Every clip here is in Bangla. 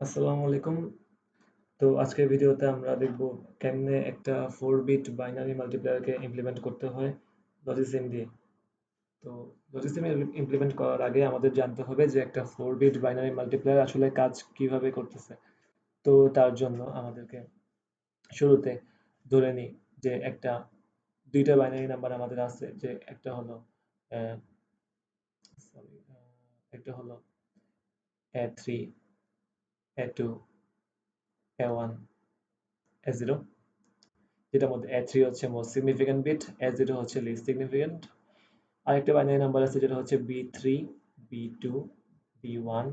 আসসালামু আলাইকুম। তো আজকের ভিডিওতে আমরা দেখব কেমনে একটা 4 বিট বাইনারি মাল্টিপ্লায়ারকে ইমপ্লিমেন্ট করতে হয় লজিসিম দিয়ে। তো লজিসিম ইমপ্লিমেন্ট করার আগে আমাদের জানতে হবে যে একটা 4 বিট বাইনারি মাল্টিপ্লায়ার আসলে কাজ কিভাবে করতেছে। তো তার জন্য আমাদেরকে শুরুতে ধরে নিই যে দুইটা বাইনারি নাম্বার আমাদের আছে, যে একটা হলো আহ, sorry, একটা হলো A3, A2, A1, A0, যেটার মধ্যে A3 হচ্ছে মোস্ট সিগনিফিক্যান্ট বিট, A0 হচ্ছে লিস্ট সিগনিফিক্যান্ট। আরেকটা বাইনারি নাম্বার আছে যেটা হচ্ছে B3, B2, B1,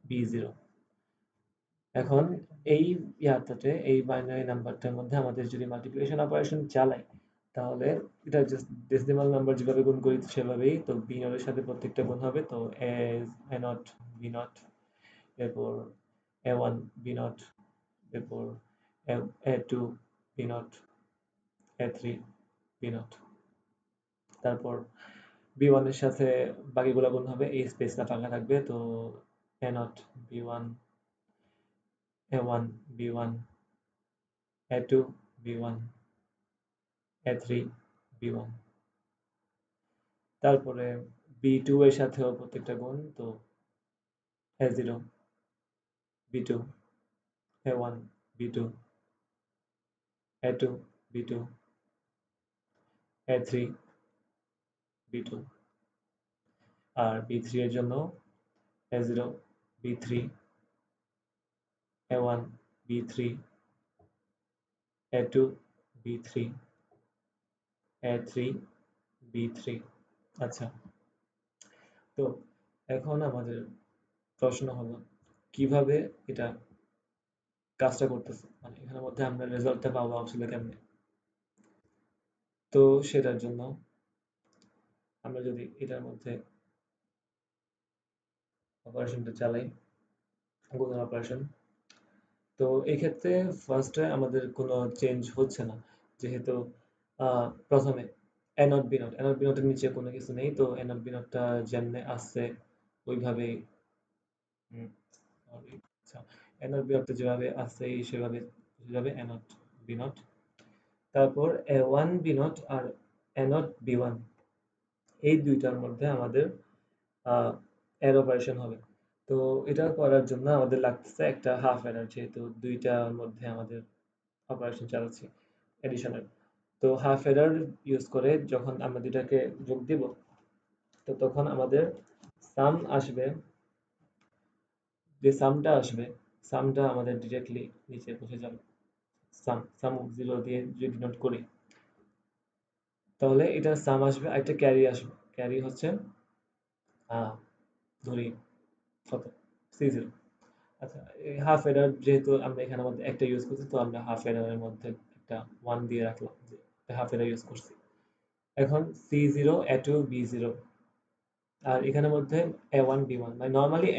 B0। এখন এই এই বাইনারি নাম্বারটার মধ্যে আমাদের যদি মাল্টিপ্লিকেশন অপারেশন চালাই, তাহলে এটা জাস্ট ডেসিমাল নাম্বার যেভাবে গুণ করি সেভাবেই। তো বি নটের সাথে প্রত্যেকটা গুণ হবে। তো এ নট, বি নট, এরপর A1, বি নট, এরপর A2, B not, A3, B not. তারপর B1 এর সাথে বাকিগুলা গুণ হবে, এই স্পেসটা ফাঁকা থাকবে। তো এ not, B1, A1, B1, A2, B1, A3, B1। তারপরে B2 এর সাথেও প্রত্যেকটা গুণ। তো A0, B2, A1, B2, A2, B2, A3, B2। আর B3 এর জন্য A0, B3, A1, B3, A2, B3, A3, B3। আচ্ছা, তো এখন আমাদের প্রশ্ন হলো কিভাবে এটা কাজটা করতেছে, মানে এখানের মধ্যে আমরা রেজাল্টটা পাবো আসলে কেমনে। তো সেটার জন্য আমরা যদি এটার মধ্যে অপারেশনটা চালাই, গুণন অপারেশন, তো এই ক্ষেত্রে ফার্স্টে আমাদের কোনো চেঞ্জ হচ্ছে না, যেহেতু প্রথমে এ নট বি নটের নিচে কোনো কিছু নেই। তো এ নট বি নটটা যেমনে আসছে ওইভাবেই, sorry, আচ্ছা, এ নট বি নটটা যেভাবে আসছে সেভাবে যাবে এ নট বি নট। তারপর এ ওয়ান বি নট আর এ নট বি ওয়ান, এই দুইটার মধ্যে আমাদের এর অপারেশন হবে। তো এটা করার জন্য আমাদের লাগতেছে একটা হাফ অ্যাডার, যেহেতু দুইটার মধ্যে আমাদের অপারেশন চালাচ্ছি এডিশনের। তো হাফ অ্যাডার ইউজ করে যখন আমরা দুইটাকে যোগ দিব, তো তখন আমাদের সাম আসবে। যে সামটা আসবে, সামটা আমাদের ডিরেক্টলি নিচে বসে যাবে। সাম জিরো দিয়ে যদি নোট করি, তাহলে এটা সাম আসবে, আর একটা ক্যারি আসবে। ক্যারি হচ্ছে আহ ধরি কত, C0। আচ্ছা, এই হাফ এডার যেহেতু আমরা এখানে মধ্যে একটা ইউজ করছি, তো আমরা হাফ এডারের মধ্যে একটা 1 দিয়ে রাখলাম, যে হাফ এডার ইউজ করছি। এখন C0, A2, B0, আর এখানের মধ্যে A1, B1, মানে নর্মালি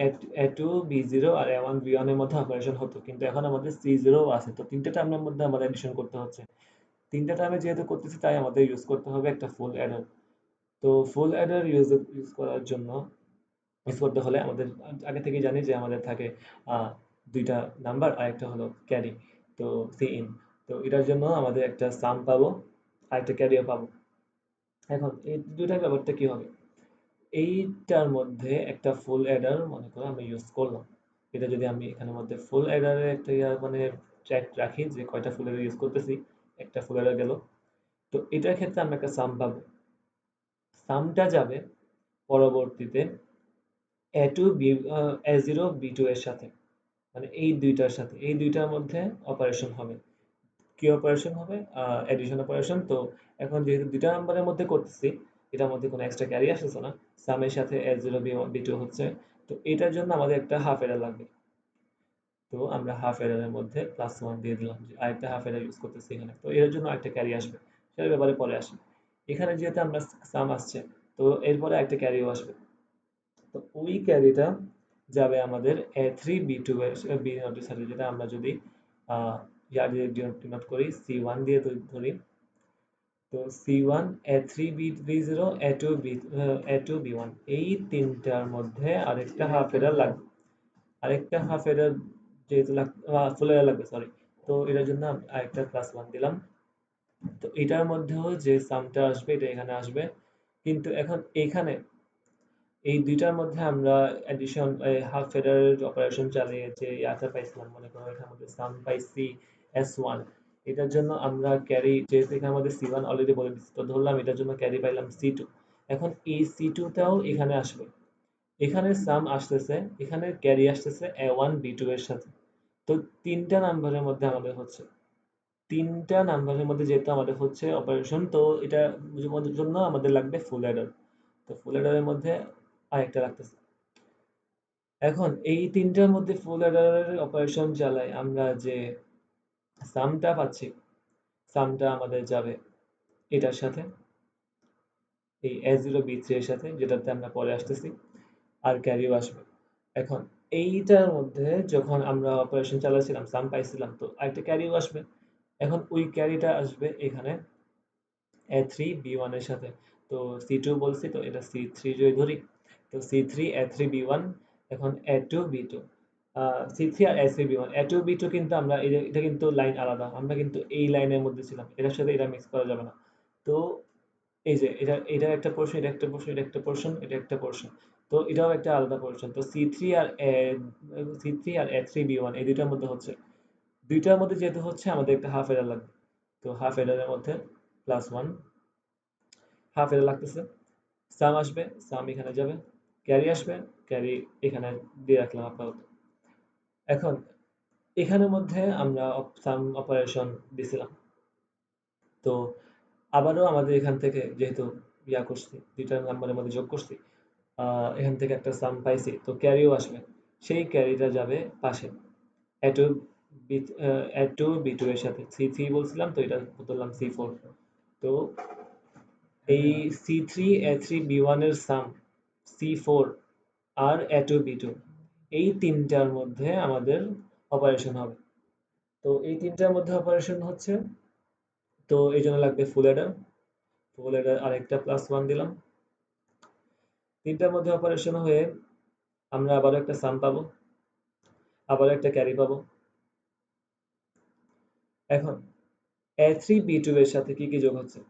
A2, B0 আর A1, B1 এর মধ্যে অপারেশন হতো, কিন্তু এখন আমাদের C0 আছে। তো তিনটা টার্মের মধ্যে আমাদের এডিশন করতে হচ্ছে। তিনটা টার্মে যেহেতু করতেছি, তাই আমাদের ইউজ করতে হবে একটা ফুল অ্যাডার। তো ফুল অ্যাডার ইউজ করার জন্য, ইউজ করতে হলে আমাদের আগে থেকেই জানি যে আমাদের থাকে আহ, দুইটা নাম্বার আর একটা হলো ক্যারি। তো সি ইন, তো এটার জন্য আমাদের একটা সাম পাবো আর একটা ক্যারিও পাবো। এখন এই দুইটার ব্যাপারটা কি হবে, এইটার মধ্যে একটা ফুল অ্যাডার মনে করো আমি ইউজ করলাম। এটা যদি আমি এখানের মধ্যে ফুল অ্যাডারে একটা মানে ট্র্যাক রাখি যে কয়টা ফুল অ্যাডার ইউজ করতেছি, একটা ফুল অ্যাডার গেল। তো এটার ক্ষেত্রে আমরা একটা সাম পাবো। সামটা যাবে পরবর্তীতে A2, A0, B2 এর সাথে, মানে এই দুইটার মধ্যে অপারেশন হবে। কি অপারেশন হবে? Addition operation. তো এখন যেহেতু দুইটা নাম্বারের মধ্যে করতেছি, এটার মধ্যে কোনো এক্সট্রা ক্যারি আসতেছে না, সামের সাথে A0, B2 হচ্ছে। তো এটার জন্য আমাদের একটা হাফ এডার লাগবে। তো আমরা হাফ এডারের মধ্যে +1 দিয়ে দিলাম, যে আরেকটা হাফ এডার ইউজ করতেছি এখানে। তো এর জন্য আরেকটা ক্যারি আসবে, সেটার ব্যাপারে পরে আসি। এখানে যেহেতু আমরা সাম আসছে, তো এরপরে একটা ক্যারিও আসবে। তো ওই ক্যারিটা যাবে আমাদের A3, B2 এর বি নোটের সাথে, যেটা আমরা যদি ইয়ার দিয়ে ডিনোট করি, C1 দিয়ে ধরি। তো C1, A3, B0, A2, B1, এই তিনটার মধ্যে আরেকটা হাফ এডার লাগবে। আরেকটা হাফ এডার যেহেতু ফুল অ্যাডার লাগবে, সরি। তো এটার জন্য আরেকটা +1 দিলাম। তো এটার মধ্যেও যে সামটা আসবে এটা এখানে আসবে, কিন্তু এখন এইখানে এই দুইটার মধ্যে আমরা অ্যাডিশন হাফ এডারের অপারেশন চালিয়ে যে ইয়াটা পাইছিলাম, মনে করো এখানে আমাদের সাম পাইছি S1, এটার জন্য আমরা ক্যারি, যেহেতু এখানে আমাদের C1 অলরেডি বলে দিচ্ছি, তো ধরলাম এটার জন্য ক্যারি পাইলাম C2। এখন এই C2টাও এখানে আসবে, এখানে সাম আসতেছে, এখানে ক্যারি আসতেছে A1 B2 এর সাথে। তো তিনটা নাম্বারের মধ্যে আমাদের হচ্ছে, তিনটা নাম্বারের মধ্যে যেহেতু আমাদের হচ্ছে অপারেশন, তো এটা বোঝানোর জন্য আমাদের লাগবে ফুল অ্যাডার। তো ফুল অ্যাডারের মধ্যে আরেকটা লাগতেছে। এখন এই তিনটার মধ্যে ফুল অ্যাডারের অপারেশন চালাই আমরা, যে সামটা পাচ্ছি, সামটা আমাদের যাবে এটার সাথে, এই A0 B3 এর সাথে, যেটাতে আমরা পরে আসতেছি, আর ক্যারিও আসবে। এখন এইটার মধ্যে যখন আমরা অপারেশন চালাচ্ছিলাম, সাম পাইছিলাম, তো আরেকটা ক্যারিও আসবে। এখন ওই ক্যারিটা আসবে এখানে A3 B1 এর সাথে। তো C2 বলছি, তো এটা C3 যদি ধরি, তো C3 A3 B1, এখন A2 B2, C3 আর A3 B1, A2 B2 কিন্তু আমরা এটা কিন্তু লাইন আলাদা, আমরা কিন্তু এই লাইনের মধ্যে ছিলাম, এটার সাথে এটা মিক্স করা যাবে না। তো এই যে এটা একটা পোর্শন, এটা একটা পোর্শন, এটা একটা পোর্শন, এটা একটা পোর্শন, তো এটাও একটা আলাদা পোর্শন। তো C3 আর A3 B1 এই দুইটার মধ্যে হচ্ছে, দুইটার মধ্যে যেহেতু হচ্ছে আমাদের একটা হাফ এডার লাগবে। তো হাফ এডারের মধ্যে +1, হাফ এডার লাগতেছে, সাম আসবে, সাম এখানে যাবে, ক্যারি আসবে, ক্যারি এখানে দিয়ে রাখলাম আপাতত। এখন এখানের মধ্যে আমরা সাম অপারেশন দিছিলাম, তো আবারও আমাদের এখান থেকে যেহেতু ইয়া করছি, দুইটা নাম্বারের মধ্যে যোগ করছি, এখান থেকে একটা সাম পাইছি, তো ক্যারিও আসবে, সেই ক্যারিটা যাবে পাশে A2 A2 B2 এর সাথে। C3 বলছিলাম, তো এটা বললাম C4। তো এই C3 A3 B1 এর সাম C4 আর A2 B2, এই তিনটার মধ্যে আমাদের অপারেশন হবে। তো এই তিনটার মধ্যে অপারেশন হচ্ছে, তো এই জন্য লাগবে ফুল অ্যাডার। ফুল অ্যাডার আরেকটা +1 দিলাম। তিনটার মধ্যে অপারেশন হয়ে আমরা আবারও একটা সাম পাবো, আবারও একটা ক্যারি পাবো। এখন A3 B2 এর সাথে কি কি যোগ হচ্ছে,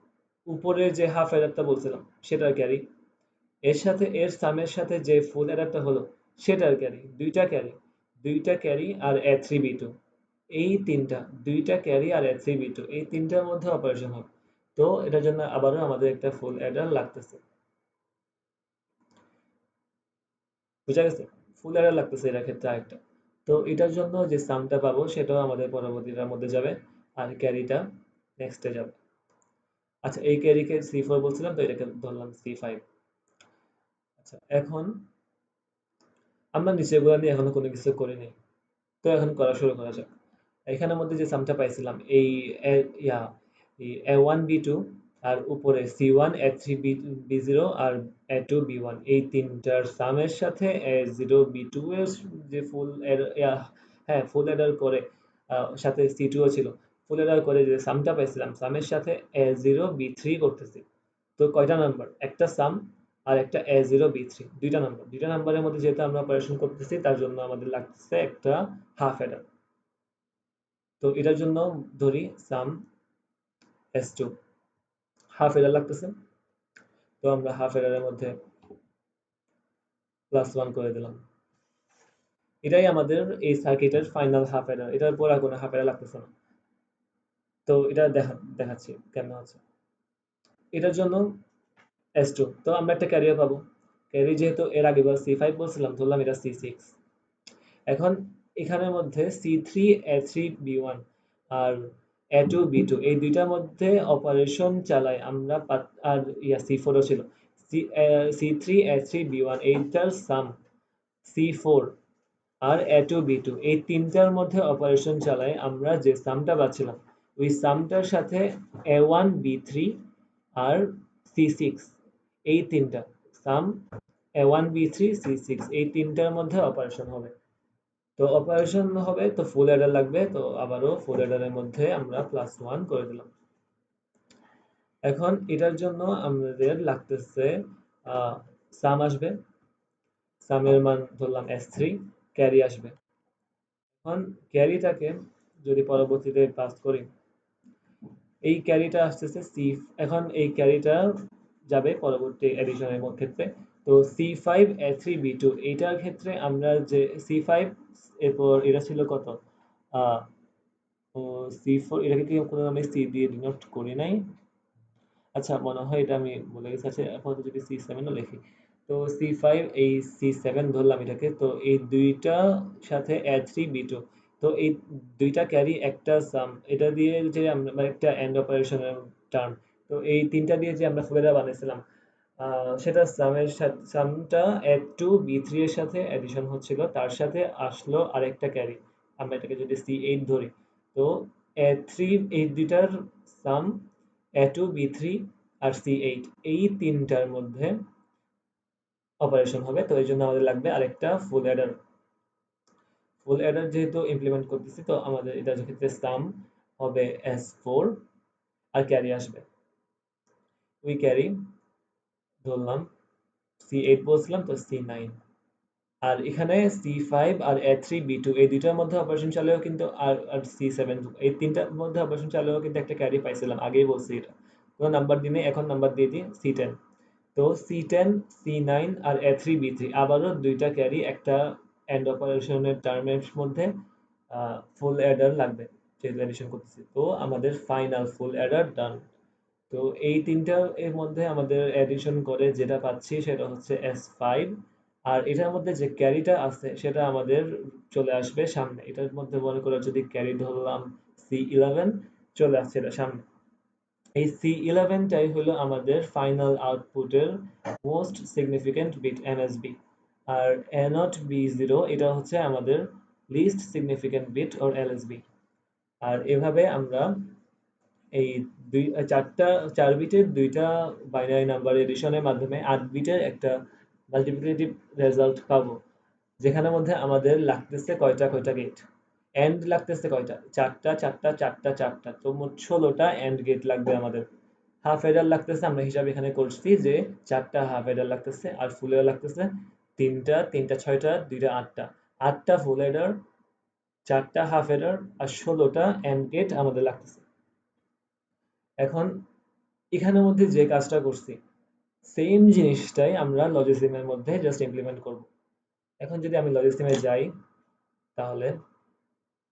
উপরের যে হাফ অ্যাডারটা বলছিলাম সেটার ক্যারি, এর সাথে এর সামের সাথে যে ফুল অ্যাডারটা হলো সেটার ক্যারি, দুইটা ক্যারি আর A3 B2, এই তিনটা, দুইটা ক্যারি আর A3 B2, এই তিনটার মধ্যে অপারেশন হবে। তো এটার জন্য আবারও আমাদের একটা ফুল অ্যাডার লাগতেছে, বুঝা গেছে? ফুল অ্যাডার লাগতেছে এটার ক্ষেত্রে আরেকটা। তো এটার জন্য যে সামটা পাবো সেটাও আমাদের পরবর্তীটার মধ্যে যাবে, আর ক্যারিটা নেক্সটে যাবে। আচ্ছা, এই ক্যারিকে C4 বলছিলাম, তো এটাকে ধরলাম C5। আচ্ছা, এখন আমরা নিচেগুলো নিয়ে এখনো কোনো কিছু করিনি, তো এখন করা শুরু করা যাক। এখানের মধ্যে যে সামটা পাইছিলাম, এই ইয়া এই A1 B2, আর উপরে C1 A3 B0 আর A2 B1, এই তিনটার সামের সাথে A0 B2 এর যে ফুল এর হ্যাঁ ফুল এডার করে, সাথে C2ও ছিল, ফুল এডার করে যে সামটা পাইছিলাম, সামের সাথে A0 B3 করতেছি। তো কয়টা নাম্বার, একটা সাম আর একটা A0 B3, দুইটা নাম্বারের মধ্যে যেহেতু আমরা অপারেশন করতেছি, তার জন্য আমাদের লাগতেছে একটা হাফ এডার। তো এটার জন্য ধরি সাম S2, হাফ এডার লাগতেছে, তো আমরা হাফ এডারের মধ্যে +1 করে দিলাম। এটাই আমাদের এই সার্কিটের ফাইনাল হাফ এডার, এটার পর আর কোনো হাফ এডার লাগতেছে না। তো এটা দেখাচ্ছি কেমন আছে। এটার জন্য S2, তো আমরা একটা ক্যারিয়ার পাবো, ক্যারি যেহেতু এর আগে C5 বলছিলাম, ধরলাম এটা C6। এখন এখানের মধ্যে C3 A3 B1 আর A2 B2, এই দুইটার মধ্যে অপারেশন চালাই আমরা, আর C4ও ছিল, C3 A3 B1 এইটার সাম C4 আর A2 B2, এই তিনটার মধ্যে অপারেশন চালাই আমরা, যে সামটা পাচ্ছিলাম ওই সামটার সাথে A1 B3 আর C6, এই তিনটা সাম A1 B3 C6, এই তিনটার মধ্যে অপারেশন হবে। তো অপারেশন হবে, তো ফুল অ্যাডার লাগবে, তো আবারও ফুল অ্যাডারের মধ্যে আমরা +1 করে দিলাম। এখন এটার জন্য আমাদের লাগতেছে সাম আসবে, সামের মান ধরলাম S3, ক্যারি আসবে, এখন ক্যারিটাকে যদি পরবর্তীতে পাস করি, এই ক্যারিটা আসতেছে সি, এখন এই ক্যারিটা যাবে পরবর্তী এডিশনের ক্ষেত্রে। তো C5A3B2 এইটার ক্ষেত্রে আমরা যে C5, এরপর এটা ছিল কত, আহ ও C4, এটাকে কি কোনো আমি সি দিয়ে ডিনোট করি নাই? আচ্ছা, মনে হয় এটা আমি ভুলে গেছি। আচ্ছা, আপাতত যদি C7 ও লিখি, তো C5, এই C7 ধরলাম এটাকে। তো এই দুইটা সাথে A3B2, তো এই দুইটা ক্যারি একটা সাম, এটা দিয়ে যে আমরা মানে একটা এন্ড অপারেশনের টার্ম, তো এই তিনটা দিয়ে যে আমরা ফুলেরা বানিয়েছিলাম, সেটা সামের সাথে সামটা A2B3 এর সাথে এডিশন হচ্ছিল, তার সাথে আসলো আরেকটা ক্যারি। আমরা এটাকে যদি C8 ধরি, তো A3, এই দুইটার সাম A2B3 আর C8, এই তিনটার মধ্যে অপারেশন হবে। তো এই জন্য আমাদের লাগবে আরেকটা ফুল অ্যাডার। ফুল অ্যাডার যেহেতু ইমপ্লিমেন্ট করতেছি, তো আমাদের এটার ক্ষেত্রে সাম হবে S4, আর ক্যারি আসবে, উই ক্যারি ধরলাম C8 বলছিলাম, তো C9। আর এখানে C5 আর A3B2 এই দুইটার মধ্যে অপারেশন চালেও কিন্তু, আর C7, এই তিনটার মধ্যে অপারেশন চালেও কিন্তু একটা ক্যারি পাইছিলাম, আগেই বলছি এটা। কোনো নাম্বার দিনে এখন নাম্বার দিয়ে দিই C10। তো C10, C9 আর A3B3 আবারও দুইটা ক্যারি একটা এন্ড অপারেশনের টার্মের মধ্যে ফুল অ্যাডার লাগবে, যেহেতু এডিশন করতেছি। তো আমাদের ফাইনাল ফুল অ্যাডার ডান। তো এই তিনটা এর মধ্যে আমাদের এডিশন করে যেটা পাচ্ছি সেটা হচ্ছে S5, আর এটার মধ্যে যে ক্যারিটা আছে সেটা আমাদের চলে আসবে সামনে। এটার মধ্যে মনে করো যদি ক্যারি ধরলাম C11, চলে আসছে এটা সামনে। এই C11টাই হলো আমাদের ফাইনাল আউটপুটের মোস্ট সিগনিফিক্যান্ট বিট, MSB। আর A0B0 এটা হচ্ছে আমাদের লিস্ট সিগনিফিক্যান্ট বিট ওর LSB। আর এভাবে আমরা এই চারটা, 4 বিটের দুইটা বাইনারি নাম্বার এডিশনের মাধ্যমে 8 বিটের একটা মাল্টিপ্লিকেটিভ রেজাল্ট পাবো, যেখানের মধ্যে আমাদের লাগতেছে কয়টা কয়টা গেট, এন্ড লাগতেছে কয়টা, চারটা চারটা চারটা চারটা, তো মোট 16টা এন্ড গেট লাগবে আমাদের। হাফ এডার লাগতেছে, আমরা হিসাব এখানে করছি যে চারটা হাফ এডার লাগতেছে, আর ফুল এডার লাগতেছে তিনটা, তিনটা ছয়টা, দুইটা আটটা, আটটা ফুল এডার, চারটা হাফ এডার, আর 16টা এন্ড গেট আমাদের লাগতেছে। এখন এখানের মধ্যে যে কাজটা করছি, সেম জিনিসটাই আমরা লজিসিমের মধ্যে জাস্ট ইমপ্লিমেন্ট করব। এখন যদি আমি লজিসিমে যাই, তাহলে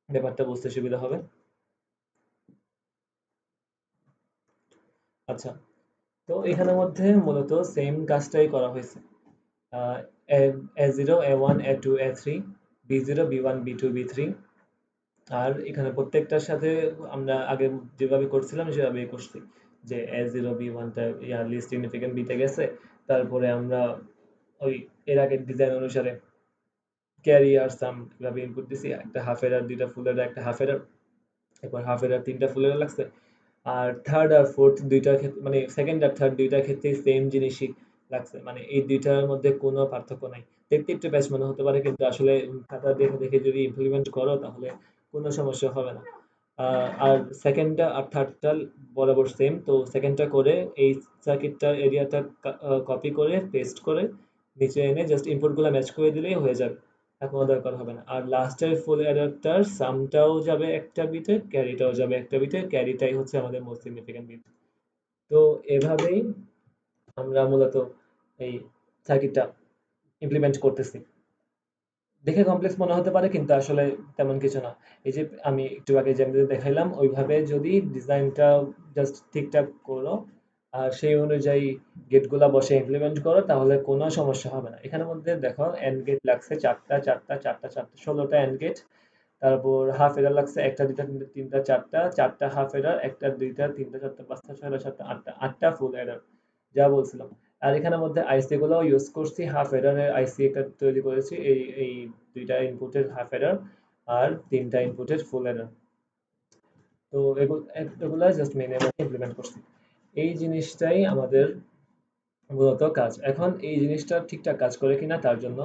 ব্যাপারটা বুঝতে সুবিধা হবে। আচ্ছা, তো এখানের মধ্যে মূলত সেম কাজটাই করা হয়েছে। A0, A1, A2, A3, B0, B1, B2, B3, আর এখানে প্রত্যেকটার সাথে আমরা আগে যেভাবে করছিলাম সেভাবেই করছি, যে A0, B1টা লিস্ট সিগনিফিকেন্ট বিটে গেছে, তারপরে আমরা ওই এর আগের ডিজাইন অনুসারে ক্যারি আর সাম কিভাবে ইনপুট দিছি, একটা হাফ এরার, দুইটা ফুল এরার, একটা হাফ এরার, এরপর হাফ এরার, তিনটা ফুল এরার লাগছে। আর থার্ড আর ফোর্থ দুইটার ক্ষেত্রে, মানে সেকেন্ড আর থার্ড দুইটার ক্ষেত্রে সেম জিনিসই লাগছে, মানে এই দুইটার মধ্যে কোনো পার্থক্য নাই। দেখতে একটু ব্যাচ মনে হতে পারে, কিন্তু আসলে খাতা দেখে দেখে যদি ইমপ্লিমেন্ট করো তাহলে কোনো সমস্যা হবে না। আর সেকেন্ডটা আর থার্ডটা বরাবর সেম। তো সেকেন্ডটা করে এই সার্কিটটার এরিয়াটা কপি করে পেস্ট করে নিচে এনে জাস্ট ইনপুটগুলো ম্যাচ করে দিলেই হয়ে যাবে, আর কোনো দরকার হবে না। আর লাস্টের ফুল অ্যাডাপ্টার সামটাও যাবে একটা বিটে, ক্যারিটাও যাবে একটা বিটে, ক্যারিটাই হচ্ছে আমাদের মোস্ট সিগনিফিক্যান্ট বিট। তো এভাবেই আমরা মূলত এই সার্কিটটা ইমপ্লিমেন্ট করতেছি। দেখে কমপ্লেক্স মনে হতে পারে, কিন্তু আসলে তেমন কিছু না। এই যে আমি একটু আগে যেমনি দেখাইলাম, ওইভাবে যদি ডিজাইনটা জাস্ট ঠিকঠাক করো আর সেই অনুযায়ী গেটগুলা বসে ইমপ্লিমেন্ট করো, তাহলে কোনো সমস্যা হবে না। এখানের মধ্যে দেখো এন্ড গেট লাগছে চারটা চারটা চারটা চারটা, 16টা এন্ড গেট। তারপর হাফ এডার লাগছে একটা, দুইটা, তিনটা, তিনটা, চারটা, চারটা হাফ এডার, একটা, দুইটা, তিনটা, চারটা, পাঁচটা, ছয়টা, সাতটা, আটটা, আটটা ফুল এডার, যা বলছিলাম। আর এখানের মধ্যে আইসি গুলো ইউজ করছি, হাফ এডারের আইসি একটা তৈরি করেছি, এই দুইটা ইনপুটের হাফ এডার আর তিনটা ইনপুটের ফুল এডার। তো এগুলা জাস্ট মেনে ইমপ্লিমেন্ট করছি। এই জিনিসটাই আমাদের মূলত কাজ। এখন এই জিনিসটা ঠিকঠাক কাজ করে কিনা তার জন্য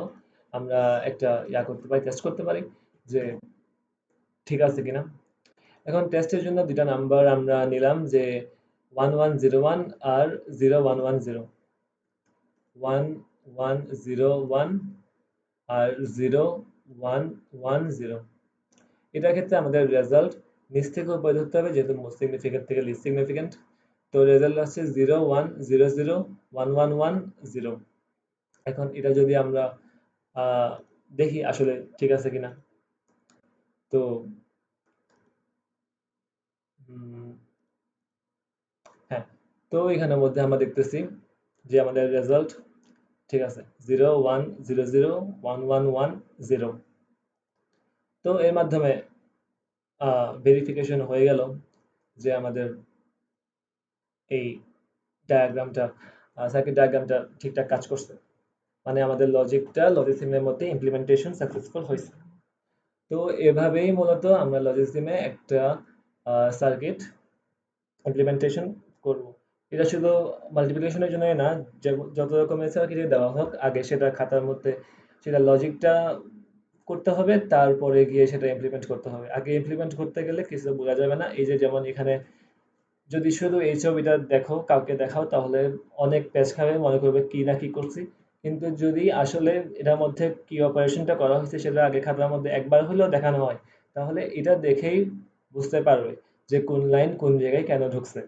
আমরা একটা করতে পারি, টেস্ট করতে পারি যে ঠিক আছে কিনা। এখন টেস্টের জন্য দুইটা নাম্বার আমরা নিলাম, যে 1101 আর 0110, 1101 আর 0110। এটার ক্ষেত্রে আমাদের রেজাল্ট নিচ থেকে উপরে ধরতে হবে, যেহেতু মোস্ট সিগনিফিকেন্ট থেকে লিস্ট সিগনিফিকেন্ট। তো রেজাল্ট আসছে 0 1 0 0 1 1 1 0। এখন এটা যদি আমরা দেখি আসলে ঠিক আছে কিনা। তো উম, হ্যাঁ, তো এখানের মধ্যে আমরা দেখতেছি যে আমাদের রেজাল্ট ঠিক আছে, 0 1 0 0 1 1 1 0। তো এর মাধ্যমে ভেরিফিকেশন হয়ে গেল যে আমাদের এই ডায়াগ্রামটা, সার্কিট ডায়াগ্রামটা ঠিকঠাক কাজ করছে, মানে আমাদের লজিসিমের মধ্যে ইমপ্লিমেন্টেশন সাকসেসফুল হয়েছে। তো এভাবেই মূলত আমরা লজিসিমে একটা সার্কিট ইমপ্লিমেন্টেশন করব। এটা শুধু মাল্টিপ্লিকেশনের জন্যই না, যত রকমের সার্কিট দেওয়া হোক আগে সেটা খাতার মধ্যে সেটা লজিকটা করতে হবে, তারপরে গিয়ে সেটা ইমপ্লিমেন্ট করতে হবে। আগে ইমপ্লিমেন্ট করতে গেলে কিছু বোঝা যাবে না। এই যে যেমন এখানে যদি শুধু এই ছবিটা দেখো, কাউকে দেখাও, তাহলে অনেক পেঁচ খাবে, মনে করবে কি না কি করছি। কিন্তু যদি আসলে এটার মধ্যে কি অপারেশনটা করা হয়েছে সেটা আগে খাতার মধ্যে একবার হলেও দেখানো হয়, তাহলে এটা দেখেই বুঝতে পারবে যে কোন লাইন কোন জায়গায় কেন ঢুকছে।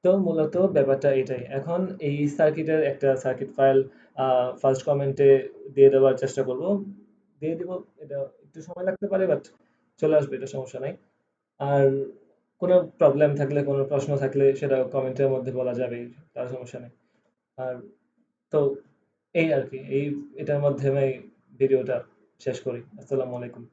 তো মূলত ব্যাপারটা এটাই। এখন এই সার্কিটের একটা সার্কিট ফাইল ফার্স্ট কমেন্টে দিয়ে দেওয়ার চেষ্টা করব, দিয়ে দিব। এটা একটু সময় লাগতে পারে, বাট চলে আসবে, এটা সমস্যা নাই। আর কোনো প্রবলেম থাকলে, কোনো প্রশ্ন থাকলে সেটা কমেন্টের মধ্যে বলা যাবে, তার সমস্যা নেই। আর তো এই আর কি, এটার মাধ্যমে ভিডিওটা শেষ করি। আসসালামু আলাইকুম।